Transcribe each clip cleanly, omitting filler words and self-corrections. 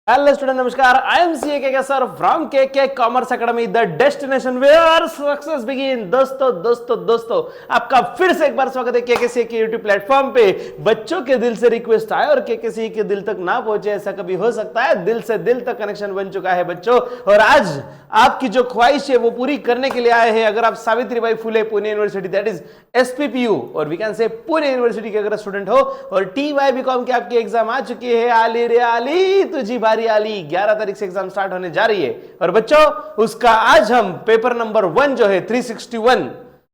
Hello student, नमस्कार। आई am C K sir from K commerce academy, the destination where success begin. दोस्तों आपका फिर से एक बार स्वागत है के यूट्यूब प्लेटफॉर्म पे। बच्चों के दिल से रिक्वेस्ट आए और के दिल तक ना पहुंचे, ऐसा कभी हो सकता है? दिल से दिल तक कनेक्शन बन चुका है बच्चों, और आज आपकी जो ख्वाहिश है वो पूरी करने के लिए आए हैं। अगर आप Savitribai Phule Pune university, that is SPPU, और we can say Pune university के अगर स्टूडेंट हो और TY BCom के आपकी एग्जाम आ चुकी है, आली रे आली तुझी बारी आली, 11 तारीख से एग्जाम स्टार्ट होने जा रही है। और बच्चों उसका आज हम पेपर नंबर 1 जो है 361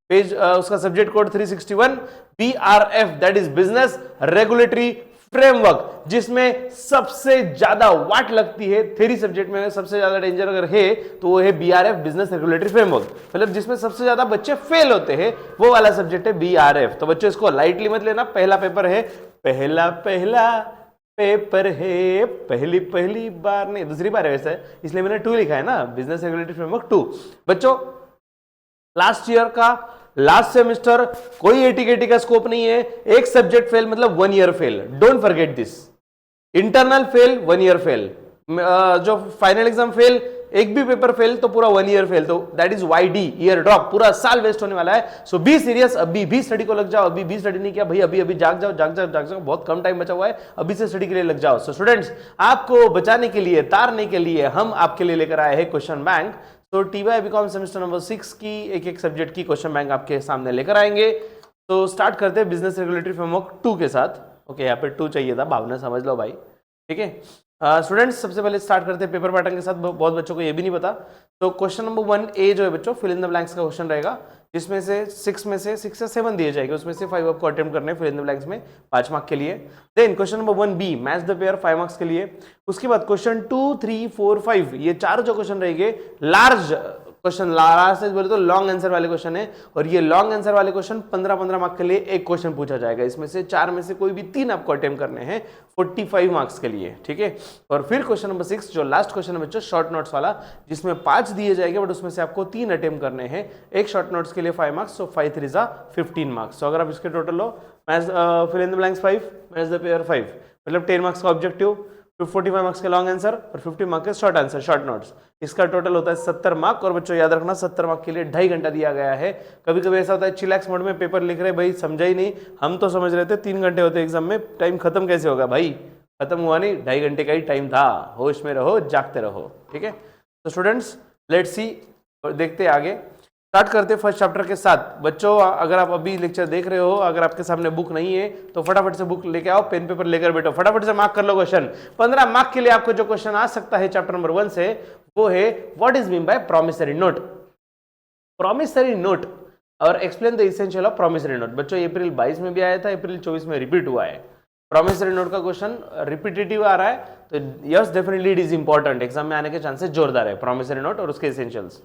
पेज, उसका subject code 361 BRF, that is business regulatory framework, जिसमें सबसे ज्यादा वाट लगती है। थ्योरी सब्जेक्ट में सबसे ज्यादा डेंजर अगर है तो वो है BRF, बिजनेस रेगुलेटरी फ्रेमवर्क। मतलब जिसमें सबसे ज्यादा बच्चे फेल होते हैं वो वाला सब्जेक्ट है BRF। तो बच्चों इसको लाइटली मत लेना, पहला पेपर है, पहला पेपर है, पहली बार नहीं, दूसरी बार है वैसे, इसलिए मैंने 2 लिखा है ना, बिजनेस रेगुलेटरी फ्रेमवर्क 2। बच्चों लास्ट ईयर का लास्ट सेमेस्टर कोई एटी का स्कोप नहीं है। एक सब्जेक्ट फेल मतलब 1 year fail, don't forget this. Internal fail 1 year fail, जो फाइनल एग्जाम फेल, एक भी पेपर फेल तो पूरा 1 ईयर फेल, तो that is YD, year drop, पूरा साल वेस्ट होने वाला है। सो बी सीरियस, अभी भी स्टडी को लग जाओ। अभी भी स्टडी नहीं किया भाई, अभी जाग जाओ, बहुत कम टाइम बचा हुआ है, अभी से स्टडी के लिए लग जाओ। सो स्टूडेंट्स, आपको बचाने के लिए, तारने के लिए हम आपके लिए लेकर आए हैं क्वेश्चन बैंक। तो TY BCom सेमेस्टर नंबर 6 की एक सब्जेक्ट की क्वेश्चन बैंक आपके सामने लेकर आएंगे। तो स्टार्ट करते हैं बिजनेस रेगुलेटरी फ्रेमवर्क 2 के साथ। ओके, यहाँ पे 2 चाहिए था, भावना समझ लो भाई, ठीक है। स्टूडेंट्स सबसे पहले स्टार्ट करते हैं पेपर पैटर्न के साथ। बहुत बच्चों को ये भी नहीं पता। तो क्वेश्चन नंबर 1A जो है बच्चों, फिल इन द ब्लैंक्स का क्वेश्चन रहेगा, जिसमें से 6 से 7 दिए जाएंगे, उसमें से 5 आपको अटेम्प्ट करने फिल इन द ब्लैंक्स में, 5 मार्क के लिए। Then question number 1B, match the pair, 5 marks के लिए। उसके बाद क्वेश्चन 2, 3, 4, 5, ये 4 जो क्वेश्चन रहेंगे लार्ज क्वेश्चन, लार्ज से बोले तो लॉन्ग आंसर वाले क्वेश्चन है, और ये लॉन्ग आंसर वाले क्वेश्चन 15 मार्क्स के लिए एक क्वेश्चन पूछा जाएगा। इसमें से 4 में से कोई भी 3 आपको अटेम्प्ट करने हैं 45 मार्क्स के लिए, ठीक है। और फिर क्वेश्चन नंबर 6 जो लास्ट क्वेश्चन है बच्चों, शॉर्ट नोट्स वाला, जिसमें 5 दिए जाएंगे, बट उसमें से आपको 3 अटेम्प्ट करने हैं, एक शॉर्ट नोट्स के लिए 5 मार्क्स, सो 5 3 जा 15 मार्क्स। तो अगर आप इसके टोटल लो, fill in the blanks 5, match the pair 5, मतलब 10 मार्क्स का ऑब्जेक्टिव, 45 मार्क्स के लॉन्ग आंसर और 50 मार्क्स के शॉर्ट आंसर, शॉर्ट नोट्स। इसका टोटल होता है 70 मार्क। और बच्चों याद रखना, 70 मार्क के लिए 2.5 घंटा दिया गया है। कभी कभी ऐसा होता है चिलैक्स मोड में पेपर लिख रहे, भाई समझा ही नहीं, हम तो समझ रहे थे 3 घंटे होते एग्जाम में, टाइम खत्म कैसे होगा भाई? खत्म हुआ नहीं, 2.5 घंटे का ही टाइम था। होश में रहो, जागते रहो, ठीक है। तो स्टूडेंट्स लेट्स सी, देखते आगे। स्टार्ट करते फर्स्ट चैप्टर के साथ। बच्चों अगर आप अभी लेक्चर देख रहे हो, अगर आपके सामने बुक नहीं है तो फटाफट से बुक लेके आओ, पेन पेपर लेकर बैठो, फटाफट से मार्क कर लो क्वेश्चन। 15 मार्क के लिए आपको जो क्वेश्चन आ सकता है चैप्टर नंबर 1 से, वो है what is mean by promissory note. Promissory note और explain the essential of promissory note. बच्चों अप्रैल 22 में भी आया था, अप्रैल 24 में रिपीट हुआ है। प्रॉमिसरी नोट का क्वेश्चन रिपीटेटिव आ रहा है, तो yes definitely it is important, exam में आने के चांसेस जोरदार है। प्रॉमिसरी नोट और उसके essentials,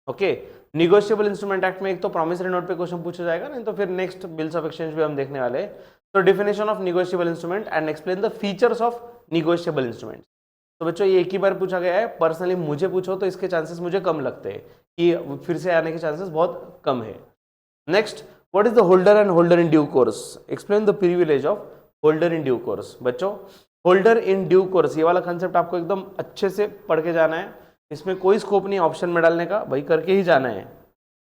okay. Negotiable instrument act में एक तो प्रॉमिसरी नोट पे क्वेश्चन पूछा जाएगा, नहीं तो फिर नेक्स्ट बिल्स ऑफ एक्सचेंज भी हम देखने वाले हैं। तो definition of negotiable instrument and explain the features of negotiable instrument. तो बच्चों ये एक ही बार पूछा गया है, पर्सनली मुझे पूछो तो इसके चांसेस मुझे कम लगते हैं, कि फिर से आने के चांसेस बहुत कम है। Next, what is the holder and holder in due course, explain the privilege of holder in due course. बच्चों होल्डर इन ड्यू कोर्स, ये वाला कंसेप्ट आपको एकदम अच्छे से पढ़ के जाना है, इसमें कोई स्कोप नहीं ऑप्शन में डालने का, भाई करके ही जाना है।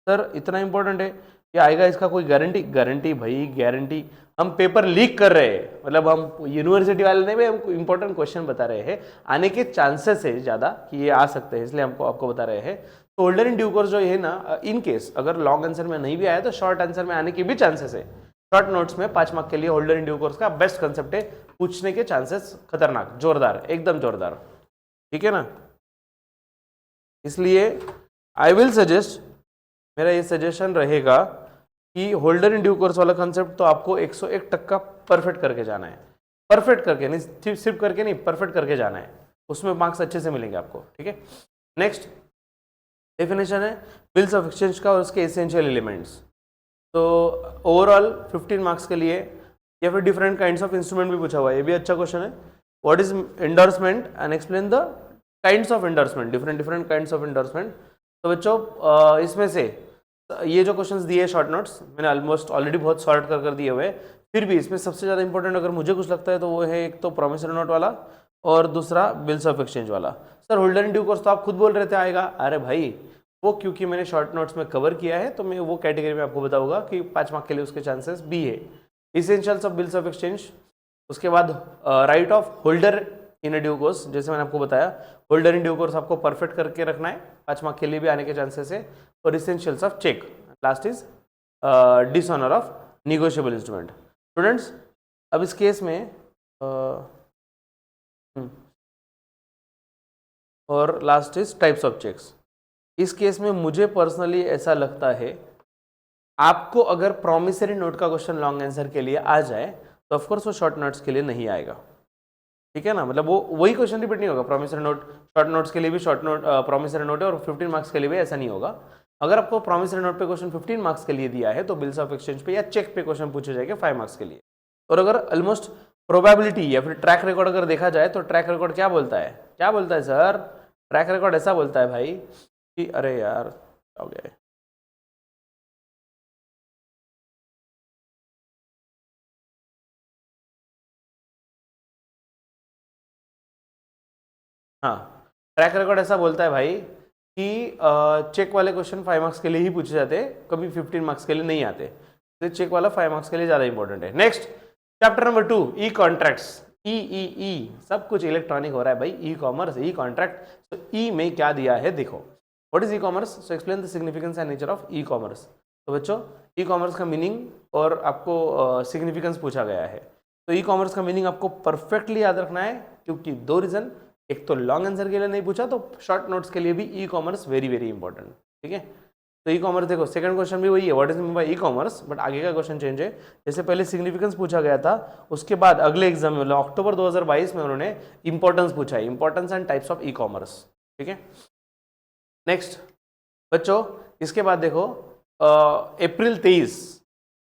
सर इतना इंपॉर्टेंट है, ये आएगा इसका कोई गारंटी भाई गारंटी, हम पेपर लीक कर रहे हैं, मतलब हम यूनिवर्सिटी वाले ने भी हमको इंपॉर्टेंट क्वेश्चन बता रहे हैं, आने के चांसेस है ज़्यादा कि ये आ सकते हैं, इसलिए हमको आपको बता रहे हैं। तो होल्डर इन ड्यू कोर्स जो है ना, इन केस अगर लॉन्ग आंसर में नहीं भी आया तो शॉर्ट आंसर में आने के भी चांसेस है। शॉर्ट नोट्स में 5 मार्क के लिए होल्डर इन ड्यू कोर्स का बेस्ट कंसेप्ट है, पूछने के चांसेस खतरनाक, जोरदार, एकदम जोरदार, ठीक है ना। इसलिए आई विल सजेस्ट, मेरा ये सजेशन रहेगा कि होल्डर इन ड्यू कोर्स वाला कंसेप्ट तो आपको 101% परफेक्ट करके जाना है, परफेक्ट करके नहीं, सिर्फ करके नहीं, परफेक्ट करके जाना है, उसमें मार्क्स अच्छे से मिलेंगे आपको, ठीक है। नेक्स्ट डेफिनेशन है बिल्स ऑफ एक्सचेंज का और उसके एसेंशियल एलिमेंट्स। तो ओवरऑल 15 मार्क्स के लिए, या फिर डिफरेंट काइंड्स ऑफ इंस्ट्रूमेंट भी पूछा हुआ है, ये भी अच्छा क्वेश्चन है। What is endorsement and explain the kinds of endorsement, different kinds of endorsement. तो बच्चों इसमें से ये जो क्वेश्चंस दिए शॉर्ट नोट्स, मैंने ऑलमोस्ट ऑलरेडी बहुत सॉर्ट कर दिए हुए, फिर भी इसमें सबसे ज़्यादा इंपॉर्टेंट अगर मुझे कुछ लगता है तो वो है एक तो प्रॉमिसरी नोट वाला, और दूसरा बिल्स ऑफ एक्सचेंज वाला। Sir holder in due course तो आप खुद बोल रहे थे आएगा। अरे भाई वो क्योंकि मैंने शॉर्ट नोट्स में कवर किया है तो मैं वो कैटेगरी में आपको बताऊंगा कि 5 मार्क के लिए उसके चांसेस बी है। Essentials of bills of exchange, उसके बाद right of holder in due course, जैसे मैंने आपको बताया होल्डर इन ड्यू कोर्स आपको परफेक्ट करके रखना है, 5 मार्क के लिए भी आने के चांसेस है। और essentials of cheque, last is dishonour of negotiable instrument. Students अब इस केस में और last is types of cheques. इस केस में मुझे पर्सनली ऐसा लगता है आपको अगर प्रॉमिसरी नोट का क्वेश्चन लॉन्ग आंसर के लिए आ जाए तो ऑफकोर्स वो शॉर्ट नोट्स के लिए नहीं आएगा, ठीक है ना। मतलब वो वही क्वेश्चन रिपीट नहीं होगा। प्रॉमिसरी नोट शॉर्ट नोट्स के लिए भी शॉर्ट नोट प्रॉमिसरी नोट है और 15 मार्क्स के लिए भी ऐसा नहीं होगा। अगर आपको प्रॉमिसरी नोट पे क्वेश्चन 15 मार्क्स के लिए दिया है तो बिल्स ऑफ एक्सचेंज पे या चेक पे क्वेश्चन पूछे जाएंगे 5 मार्क्स के लिए। और अगर ऑलमोस्ट प्रोबेबिलिटी या फिर ट्रैक रिकॉर्ड अगर देखा जाए तो ट्रैक रिकॉर्ड क्या बोलता है, क्या बोलता है सर? ट्रैक रिकॉर्ड ऐसा बोलता है भाई कि अरे यार हो गया, हाँ ट्रैक रिकॉर्ड ऐसा बोलता है भाई कि चेक वाले क्वेश्चन 5 मार्क्स के लिए ही पूछे जाते हैं, कभी 15 मार्क्स के लिए नहीं आते। तो चेक वाला 5 मार्क्स के लिए ज़्यादा इंपॉर्टेंट है। नेक्स्ट चैप्टर नंबर 2 ई कॉन्ट्रैक्ट्स। ई सब कुछ इलेक्ट्रॉनिक हो रहा है भाई, ई कॉमर्स ई कॉन्ट्रैक्ट। तो ई में क्या दिया है देखो, what is e commerce? So explain the significance and nature of E commerce. तो बच्चों ई कॉमर्स का मीनिंग और आपको सिग्निफिकेंस पूछा गया है। तो ई कॉमर्स का मीनिंग आपको परफेक्टली याद रखना है क्योंकि 2 रीजन, एक तो लॉन्ग आंसर के लिए नहीं पूछा तो शॉर्ट नोट्स के लिए भी e commerce very very important, ठीक है। तो ई कॉमर्स देखो सेकंड क्वेश्चन भी वही है, what is mean bye e commerce, but आगे का क्वेश्चन चेंज है। जैसे पहले सिग्निफिकेंस पूछा गया था, उसके बाद अगले एग्जाम में मतलब अक्टूबर 2022 में उन्होंने इंपॉर्टेंस पूछा है, importance and types of E commerce, ठीक है। नेक्स्ट बच्चों इसके बाद देखो अप्रैल 23,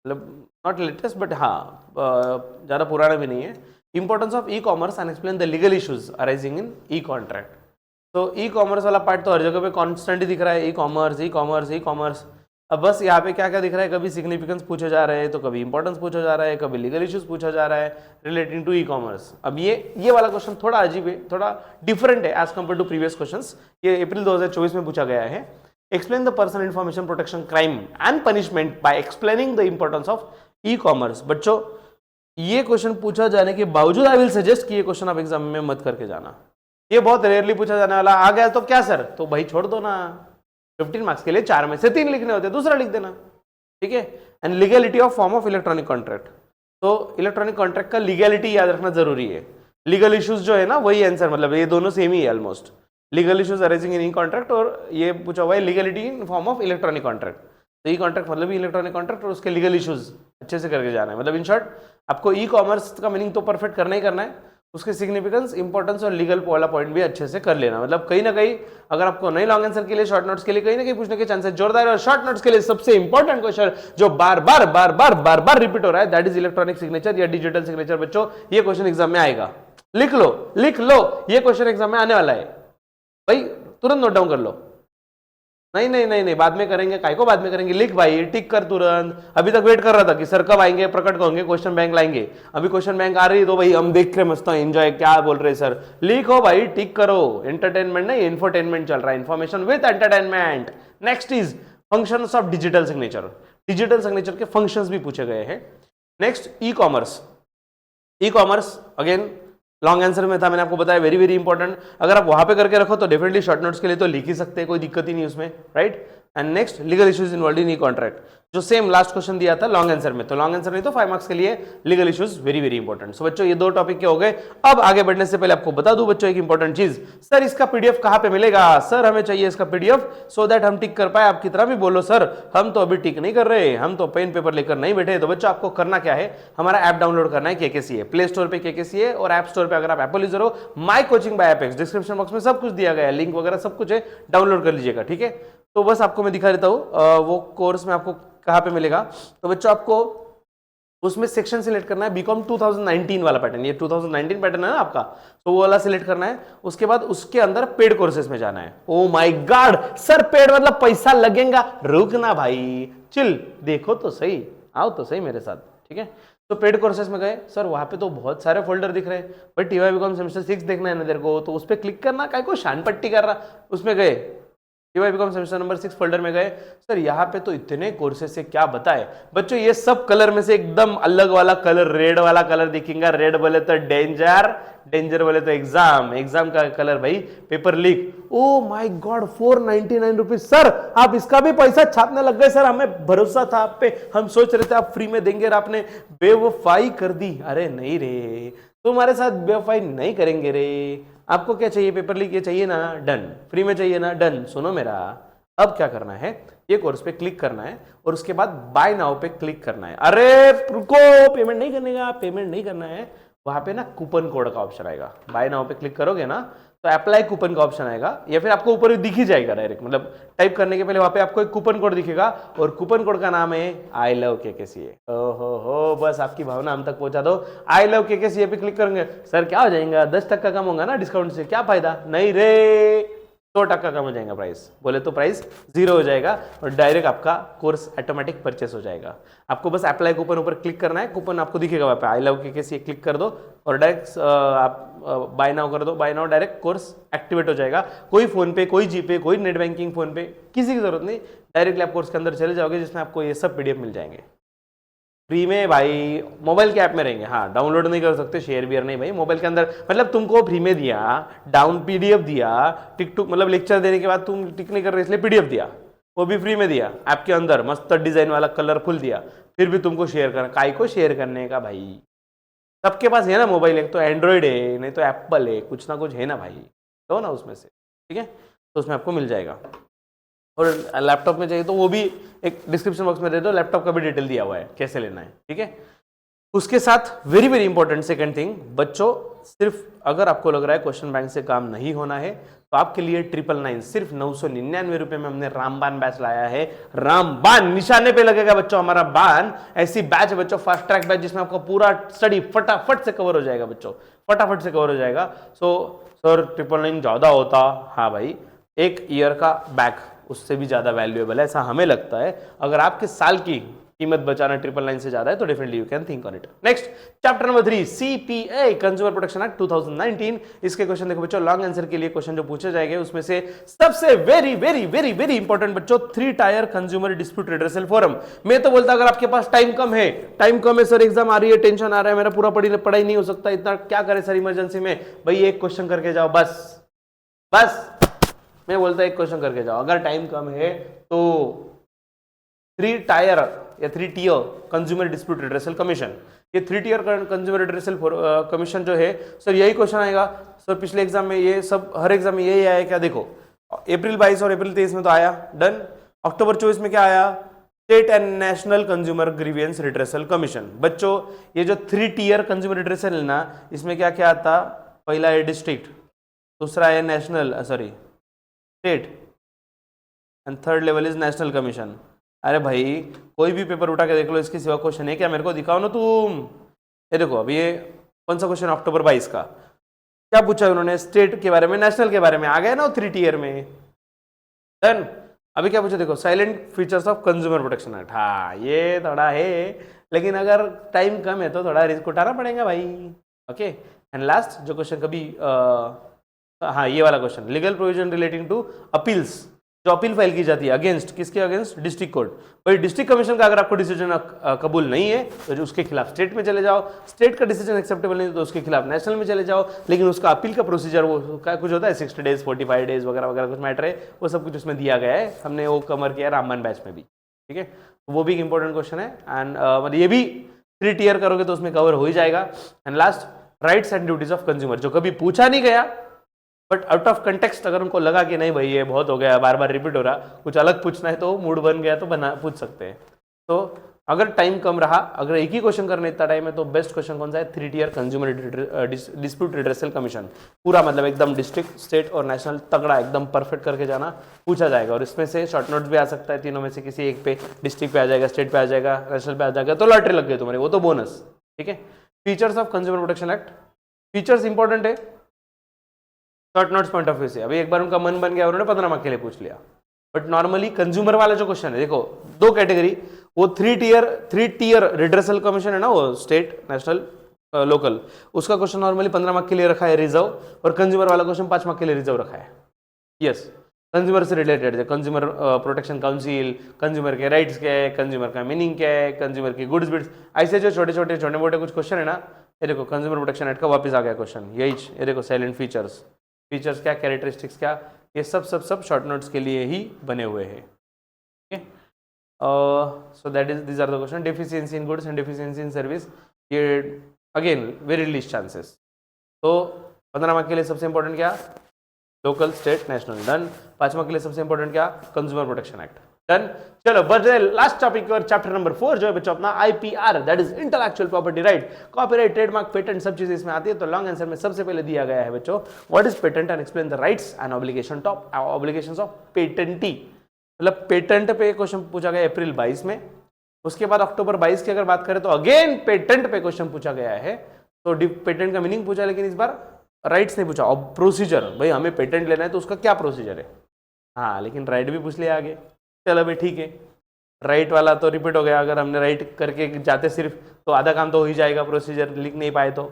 मतलब नॉट लेटेस्ट बट हाँ ज़्यादा पुराना भी नहीं है, importance of E commerce and explain the legal issues arising in E contract. तो ई कॉमर्स वाला पार्ट तो हर जगह पे कॉन्स्टेंट ही दिख रहा है, e commerce e commerce e commerce. अब बस यहाँ पे क्या क्या दिख रहा है, कभी सिग्निफिकेंस पूछे जा रहे हैं तो कभी इंपॉर्टेंस पूछा जा रहा है, कभी लीगल इश्यूज पूछा जा रहा है रिलेटिंग टू ई कॉमर्स। अब ये वाला क्वेश्चन थोड़ा अजीब है, थोड़ा डिफरेंट है as compare to previous questions. ये अप्रैल 2024 में पूछा गया है। Explain the personal information protection crime and punishment by explaining the importance of E commerce. बच्चों ये क्वेश्चन पूछा जाने के बावजूद आई विल सजेस्ट कि ये क्वेश्चन आप एग्जाम में मत करके जाना, ये बहुत रेयरली पूछा जाने वाला। आ गया तो क्या सर, तो भाई छोड़ दो ना, 15 मार्क्स के लिए 4 में से 3 लिखने होते, दूसरा लिख देना, ठीक है। And legality of form of electronic contract, तो इलेक्ट्रॉनिक कॉन्ट्रैक्ट का लीगैलिटी याद रखना जरूरी है। लीगल इश्यूज जो है ना वही आंसर, मतलब ये दोनों सेम ही है almost, legal issues arising in E contract और ये पूछा हुआ है legality in form of electronic contract. तो ई कॉन्ट्रैक्ट मतलब इलेक्ट्रॉनिक कॉन्ट्रैक्ट और उसके लीगल इश्यूज अच्छे से करके जाना है। मतलब इन शॉर्ट आपको ई कॉमर्स का मीनिंग तो परफेक्ट करना ही करना है, उसके सिग्निफिकेंस इंपॉर्टेंस और लीगल वाला पॉइंट भी अच्छे से कर लेना। मतलब कहीं ना कहीं अगर आपको नहीं लॉन्ग आंसर के लिए शॉर्ट नोट्स के लिए कहीं ना कहीं पूछने के चांसेस जोरदार है। और शॉर्ट नोट्स के लिए सबसे इंपॉर्टेंट क्वेश्चन जो बार बार रिपीट हो रहा है दैट इज इलेक्ट्रॉनिक सिग्नेचर या डिजिटल सिग्नेचर। बच्चों ये क्वेश्चन एग्जाम में आएगा, लिख लो ये क्वेश्चन एग्जाम में आने वाला है भाई, तुरंत नोट डाउन कर लो। नहीं बाद में करेंगे, काय को बाद में करेंगे, लिख भाई, टिक कर तुरंत। अभी तक वेट कर रहा था कि सर कब आएंगे, प्रकट होंगे, क्वेश्चन बैंक लाएंगे। अभी क्वेश्चन बैंक आ रही है तो भाई हम देख के मस्त एंजॉय, क्या बोल रहे सर, लिखो भाई, टिक करो। एंटरटेनमेंट नहीं इंफोटेनमेंट चल रहा है, information with entertainment. Next is functions of digital signature, digital signature के फंक्शंस भी पूछे गए हैं। Next e commerce, e commerce again long answer में था, मैंने आपको बताया वेरी वेरी इंपॉर्टेंट। अगर आप वहां पे करके रखो तो डेफिनेटली शॉर्ट नोट्स के लिए तो लिख ही सकते हैं, कोई दिक्कत ही नहीं उसमें, right. And next legal issues involved in E contract, जो सेम लास्ट क्वेश्चन दिया था लॉन्ग आंसर में, तो लॉन्ग आंसर नहीं तो 5 मार्क्स के लिए legal issues very very important. So बच्चों ये 2 टॉपिक के हो गए। अब आगे बढ़ने से पहले आपको बता दूं बच्चों एक इंपॉर्टेंट चीज, सर इसका पीडीएफ कहां पे मिलेगा? सर हमें चाहिए इसका पीडीएफ सो दैट हम टिक कर पाए। आप कितना भी बोलो सर हम तो अभी टिक नहीं कर रहे, हम तो पेन पेपर लेकर नहीं बैठे। तो बच्चों आपको करना क्या है, हमारा ऐप डाउनलोड करना है, केकेसीए, प्ले स्टोर पे केकेसीए और ऐप स्टोर पे अगर आप एप्पल यूजर हो my coaching bye apex, description box में सब कुछ दिया गया है, लिंक वगैरह सब कुछ है, डाउनलोड कर लीजिएगा, ठीक है। तो बस आपको मैं दिखा देता हूं वो कोर्स में आपको कहां पे मिलेगा। तो बच्चों आपको उसमें सेक्शन सिलेक्ट करना है, बीकॉम 2019 वाला पैटर्न, ये 2019 पैटर्न है ना आपका, तो वो वाला सिलेक्ट करना है। उसके बाद उसके अंदर पेड कोर्सेज में जाना है। Oh my God sir paid मतलब पैसा लगेगा, रुकना भाई, चिल, देखो तो सही, आओ तो सही मेरे साथ, ठीक है। तो पेड कोर्सेस में गए, सर वहां पे तो बहुत सारे फोल्डर दिख रहे हैं, भाई टीवाई बीकॉम सेमेस्टर 6 देखना है ना तेरे को, तो उस पर क्लिक करना, काय को शान पट्टी कर रहा, उसमें गए TY BCom semester number 6 folder में गए, सर यहाँ पे तो इतने कोर्सेस से क्या बताए बच्चों, ये सब कलर में से एकदम अलग वाला कलर, रेड वाला कलर दिखेगा, रेड बोले तो डेंजर, डेंजर बोले तो एग्जाम, एग्जाम का कलर भाई paper leak. Oh my God 499 rupees, sir आप इसका भी पैसा छापने लग गए, सर हमें भरोसा था आप पे, हम सोच रहे थे आप फ्री में देंगे और आपने बेवफाई कर दी। अरे नहीं रे, तुम्हारे साथ बेवफाई नहीं करेंगे रे, आपको क्या चाहिए, पेपर लीक ये चाहिए ना, डन, फ्री में चाहिए ना, डन। सुनो मेरा, अब क्या करना है, ये कोर्स पे क्लिक करना है और उसके बाद बाय नाउ पे क्लिक करना है। अरे रुको, पेमेंट नहीं करने का, पेमेंट नहीं करना है, वहां पे ना कूपन कोड का ऑप्शन आएगा, बाय नाउ पे क्लिक करोगे ना तो अप्लाई कूपन का ऑप्शन आएगा, या फिर आपको ऊपर दिख ही जाएगा डायरेक्ट, मतलब टाइप करने के पहले वहां पे आपको एक कूपन कोड दिखेगा और कूपन कोड का नाम है आई लव केकेसीए। ओहो हो, बस आपकी भावना हम तक पहुंचा दो, आई लव केकेसीए पे क्लिक करेंगे, सर क्या हो जाएगा, 10% कम होगा ना डिस्काउंट से, क्या फायदा, नहीं रे 100% कम हो जाएगा प्राइस, बोले तो प्राइस 0 हो जाएगा और डायरेक्ट आपका कोर्स ऑटोमेटिक परचेस हो जाएगा। आपको बस अप्लाई कूपन ऊपर क्लिक करना है, कूपन आपको दिखेगा वहाँ पे आई लव केकेसीए, क्लिक कर दो और डायरेक्ट आप बाय नाउ कर दो, buy now direct course activate हो जाएगा। कोई फोन पे, कोई जीपे, कोई नेट बैंकिंग, फोन पे किसी की जरूरत नहीं, डायरेक्टली आप कोर्स के अंदर चले जाओगे जिसमें आपको ये सब पीडीएफ मिल जाएंगे फ्री में भाई, मोबाइल के ऐप में रहेंगे, हाँ डाउनलोड नहीं कर सकते, शेयर बियर नहीं भाई, मोबाइल के अंदर, मतलब तुमको फ्री में दिया, डाउन पीडीएफ दिया, टिक टुक मतलब लेक्चर देने के बाद तुम टिक नहीं कर रहे इसलिए पीडीएफ दिया, वो भी फ्री में दिया, ऐप के अंदर मस्त डिजाइन वाला कलरफुल दिया, फिर भी तुमको शेयर करना, काय को शेयर करने का भाई, सबके पास है ना मोबाइल, एक तो एंड्रॉइड है, नहीं तो एप्पल है, कुछ ना कुछ है ना भाई, तो ना उसमें से, ठीक है, तो उसमें आपको मिल जाएगा। और लैपटॉप में चाहिए तो वो भी एक डिस्क्रिप्शन बॉक्स में दे दो, लैपटॉप का भी डिटेल दिया हुआ है कैसे लेना है, ठीक है। उसके साथ very very important second thing, बच्चों सिर्फ अगर आपको लग रहा है क्वेश्चन बैंक से काम नहीं होना है तो आपके लिए 999 सिर्फ 999 रुपए में हमने रामबान बैच लाया है। रामबान निशाने पे लगेगा बच्चों हमारा बान, ऐसी बैच है बच्चों, फास्ट ट्रैक बैच जिसमें आपको पूरा स्टडी फटाफट से कवर हो जाएगा बच्चों, फटाफट से कवर हो जाएगा। सो सर 999 ज्यादा होता, हाँ भाई, एक ईयर का बैक उससे भी ज्यादा वैल्यूएबल है ऐसा हमें लगता है। अगर आपके साल की कीमत बचाना 999 से ज्यादा है तो definitely you can think on it. Next chapter number 3 CPA consumer protection act 2019। इसके क्वेश्चन देखो बच्चों, लॉन्ग आंसर के लिए क्वेश्चन जो पूछे जाएंगे उसमें से सबसे very very very very important बच्चों 3 tyre consumer dispute redressal forum. मैं तो बोलता अगर आपके पास टाइम कम है सर, एग्जाम आ रही है, टेंशन आ रहा है, मेरा पूरा पढ़ाई नहीं हो सकता, इतना क्या करे सर इमरजेंसी में, भाई एक क्वेश्चन करके जाओ बस, मैं बोलता एक क्वेश्चन करके जाओ। अगर टाइम कम है तो 3 टायर या 3 tier consumer dispute redressal commission, ये 3 टीयर कंज्यूमर रिड्रेसल कमीशन जो है सर यही क्वेश्चन आएगा सर, पिछले एग्जाम में ये सब, हर एग्जाम में यही आया क्या, देखो अप्रैल 22 और अप्रैल 23 में तो आया, डन। अक्टूबर 24 में क्या आया, state and national consumer grievance redressal commission. बच्चों ये जो 3 टीयर कंज्यूमर रिड्रेसल है ना, इसमें क्या क्या आता, पहला है डिस्ट्रिक्ट, दूसरा है national state and third level is national commission. अरे भाई कोई भी पेपर उठा के देख लो, इसके सिवा क्वेश्चन है क्या, मेरे को दिखाओ ना तुम। ये देखो अभी ये कौन सा क्वेश्चन, अक्टूबर 22 का, क्या पूछा है उन्होंने, स्टेट के बारे में, नेशनल के बारे में, आ गया ना 3 टीयर में, डन। अभी क्या पूछा देखो, salient features of consumer protection act, हाँ ये थोड़ा है, लेकिन अगर टाइम कम है तो थोड़ा रिस्क उठाना पड़ेगा भाई, ओके। एंड लास्ट जो क्वेश्चन कभी हाँ ये वाला question, legal provision relating to appeals, जो अपील फाइल की जाती है अगेंस्ट किसके, अगेंस्ट डिस्ट्रिक्ट कोर्ट। भाई डिस्ट्रिक्ट कमीशन का अगर आपको डिसीजन कबूल नहीं है तो उसके खिलाफ स्टेट में चले जाओ, स्टेट का डिसीजन एक्सेप्टेबल नहीं तो उसके खिलाफ नेशनल में चले जाओ, लेकिन उसका अपील का प्रोसीजर वो क्या कुछ होता है 60 डेज 45 डेज वगैरह वगैरह कुछ मैटर है, वो सब कुछ उसमें दिया गया है, हमने वो कवर किया रामबान बैच में भी, ठीक है। वो भी एक इंपॉर्टेंट क्वेश्चन है एंड मतलब ये भी 3 टीयर करोगे तो उसमें कवर हो ही जाएगा। And last rites and duties of consumer, जो कभी पूछा नहीं गया बट आउट ऑफ कंटेक्स्ट अगर उनको लगा कि नहीं भाई ये बहुत हो गया, बार बार रिपीट हो रहा, कुछ अलग पूछना है तो मूड बन गया तो पूछ सकते हैं। तो अगर टाइम कम रहा, अगर एक ही क्वेश्चन करने इतना टाइम है तो बेस्ट क्वेश्चन कौन सा है, 3 tier consumer dispute redressal commission, पूरा मतलब एकदम डिस्ट्रिक्ट स्टेट और नेशनल तगड़ा एकदम परफेक्ट करके जाना, पूछा जाएगा। और इसमें से शॉर्ट नोट्स भी आ सकता है, तीनों में से किसी एक पे, डिस्ट्रिक्ट पे आ जाएगा, स्टेट पे आ जाएगा, नेशनल पे आ जाएगा, तो लॉटरी लग गई तुम्हारी, वो तो बोनस, ठीक है। Features of consumer protection act, features important है short notes point of view से। अभी एक बार उनका मन बन गया, उन्होंने 15 मार्क के लिए पूछ लिया, बट नॉर्मली कंज्यूमर वाला जो क्वेश्चन है, देखो दो कैटेगरी, वो थ्री टीयर रिड्रेसल कमीशन है ना, वो स्टेट, नेशनल, लोकल, उसका क्वेश्चन नॉर्मली 15 मार्क के लिए रखा है रिजर्व, और कंज्यूमर वाला क्वेश्चन 5 मार्क के लिए रिजर्व रखा है। यस, कंज्यूमर से रिलेटेड है, कंज्यूमर प्रोटेक्शन काउंसिल, कंज्यूमर के राइट्स क्या है, कंज्यूमर का मीनिंग क्या है, कंज्यूमर की गुड्स बिड्स, ऐसे जो छोटे मोटे कुछ क्वेश्चन है ना, ये देखो कंज्यूमर प्रोटेक्शन एक्ट का वापस आ गया क्वेश्चन, यही ये देखो साइलेंट फीचर्स क्या, कैरेक्टरिस्टिक्स क्या, ये सब शॉर्ट नोट्स के लिए ही बने हुए हैं। So that is these are the question. Deficiency in goods and deficiency in service, ये अगेन वेरी लीस्ट चांसेस। तो 15 मार्क के लिए सबसे इंपॉर्टेंट क्या, local, state, national, done. 5 mark के लिए सबसे इंपॉर्टेंट क्या, कंज्यूमर प्रोटेक्शन एक्ट, डन। चलो बढ़ते लास्ट टॉपिक और चैप्टर नंबर 4 जो है बच्चों अपना IPR, that is intellectual property right, copyright, trademark, patent, सब चीजें इसमें आती है। तो लॉन्ग आंसर में सबसे पहले दिया गया है बच्चों, what is patent and explain the rights and obligations of patentee. मतलब पेटेंट पे क्वेश्चन पूछा गया अप्रैल 22 में, उसके बाद अक्टूबर 22 की अगर बात करें तो अगेन पेटेंट पे क्वेश्चन पूछा गया है। तो पेटेंट का मीनिंग पूछा, लेकिन इस बार राइट्स नहीं पूछा। और प्रोसीजर, भाई हमें पेटेंट लेना है तो उसका क्या प्रोसीजर है, हाँ, लेकिन राइट भी पूछ लिया आगे। चलो भाई ठीक है, राइट वाला तो रिपीट हो गया, अगर हमने राइट करके जाते सिर्फ तो आधा काम तो हो ही जाएगा, प्रोसीजर लिख नहीं पाए तो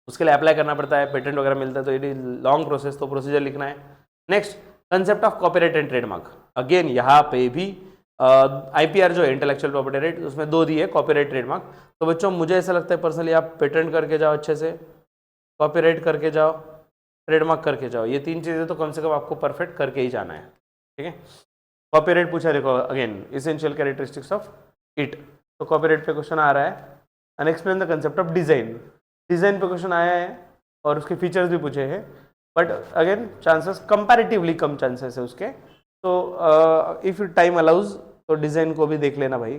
उसके लिए अप्लाई करना पड़ता है, पेटेंट वगैरह मिलता है तो ये लॉन्ग प्रोसेस, तो प्रोसीजर लिखना है। Next, concept of copyright and trademark, again यहाँ पे भी आईपीआर जो है इंटेलेक्चुअल प्रॉपर्टी राइट, उसमें दो दिए, कॉपीराइट, ट्रेडमार्क। तो बच्चों मुझे ऐसा लगता है पर्सनली, आप पेटेंट करके जाओ अच्छे से, कॉपीराइट करके जाओ, ट्रेडमार्क करके जाओ, ये तीन चीजें तो कम से कम आपको परफेक्ट करके ही जाना है, ठीक है। कॉपीराइट पूछा, देखो again essential characteristics of it, तो कॉपीराइट पे क्वेश्चन आ रहा है। And explain the concept of design, design पे क्वेश्चन आया है और उसके फीचर्स भी पूछे हैं, but again chances comparatively come chances है उसके। तो इफ टाइम अलाउज तो डिजाइन को भी देख लेना भाई,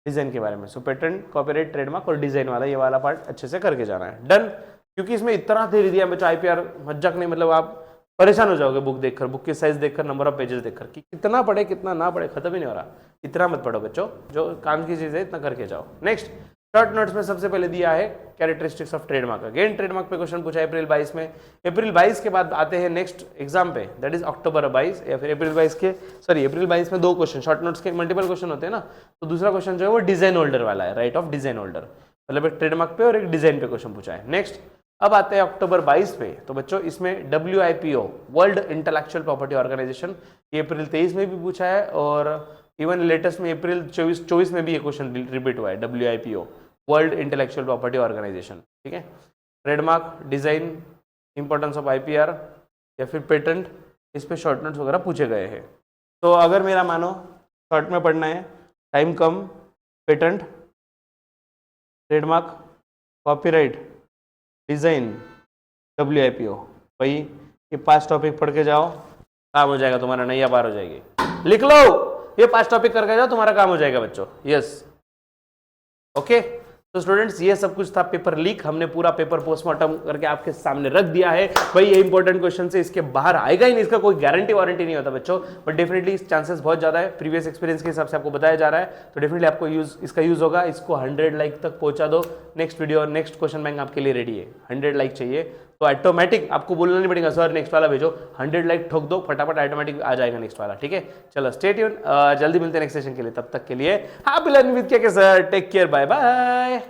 डिजाइन के बारे में। सो पेटेंट, कॉपीराइट, ट्रेडमार्क और डिजाइन वाला, ये वाला पार्ट अच्छे से करके जाना है, डन। क्योंकि इसमें इतना दे दिया बच्चों आईपीआर, मजाक नहीं, मतलब आप परेशान हो जाओगे बुक देखकर, बुक की साइज देखकर, नंबर ऑफ पेजेस देखकर, कि कितना पढ़े कितना ना पढ़े, खत्म ही नहीं हो रहा। इतना मत पढ़ो बच्चों, जो काम की चीज है इतना करके जाओ। नेक्स्ट, शॉर्ट नोट्स में सबसे पहले दिया है characteristics of trademark, again trademark पे क्वेश्चन पूछा है अप्रैल 22 में। अप्रैल 22 के बाद आते हैं नेक्स्ट एग्जाम पे, दैट इज अक्टूबर 22 या फिर अप्रैल 22 में दो क्वेश्चन, शॉर्ट नोट्स के मल्टीपल क्वेश्चन होते हैं ना, तो दूसरा क्वेश्चन जो है वो डिजाइन होल्डर वाला है, राइट ऑफ डिजाइन होल्डर, मतलब एक ट्रेडमार्क पे और एक डिजाइन पे क्वेश्चन पूछा है। नेक्स्ट, अब आते हैं अक्टूबर 22 पे, तो बच्चों इसमें WIPO, world intellectual property organisation, ये अप्रैल 23 में भी पूछा है, और इवन लेटेस्ट में अप्रैल 24 में भी ये क्वेश्चन रिपीट हुआ है, WIPO, world intellectual property organisation, ठीक है। Trademark, design, importance of IPR या फिर पेटेंट, इस पे शॉर्ट नोट्स वगैरह पूछे गए हैं। तो अगर मेरा मानो शॉर्ट में पढ़ना है, टाइम कम, patent, trademark, copyright, design, WIPO, भाई ये 5 टॉपिक पढ़ के जाओ, काम हो जाएगा तुम्हारा, नैया पार हो जाएगी। लिख लो, ये 5 टॉपिक करके जाओ, तुम्हारा काम हो जाएगा बच्चों। Yes, okay. तो स्टूडेंट्स ये सब कुछ था पेपर लीक, हमने पूरा पेपर पोस्टमार्टम करके आपके सामने रख दिया है। भाई ये इंपॉर्टेंट क्वेश्चन से इसके बाहर आएगा ही नहीं, इसका कोई गारंटी वारंटी नहीं होता बच्चों, बट डेफिनेटली चांसेस बहुत ज्यादा है, प्रीवियस एक्सपीरियंस के हिसाब से आपको बताया जा रहा है, तो डेफिनेटली आपको इसका यूज होगा। इसको 100 लाइक तक पहुंचा दो, नेक्स्ट वीडियो और नेक्स्ट क्वेश्चन बैंक आपके लिए रेडी है। 100 लाइक चाहिए तो ऑटोमेटिक आपको बोलना नहीं पड़ेगा सर नेक्स्ट वाला भेजो, 100 लाइक ठोक दो, फटाफट ऑटोमेटिक आ जाएगा नेक्स्ट वाला, ठीक है। चलो स्टे ट्यून, जल्दी मिलते हैं नेक्स्ट सेशन के लिए, तब तक के लिए happy learning with K K sir, take care, bye bye.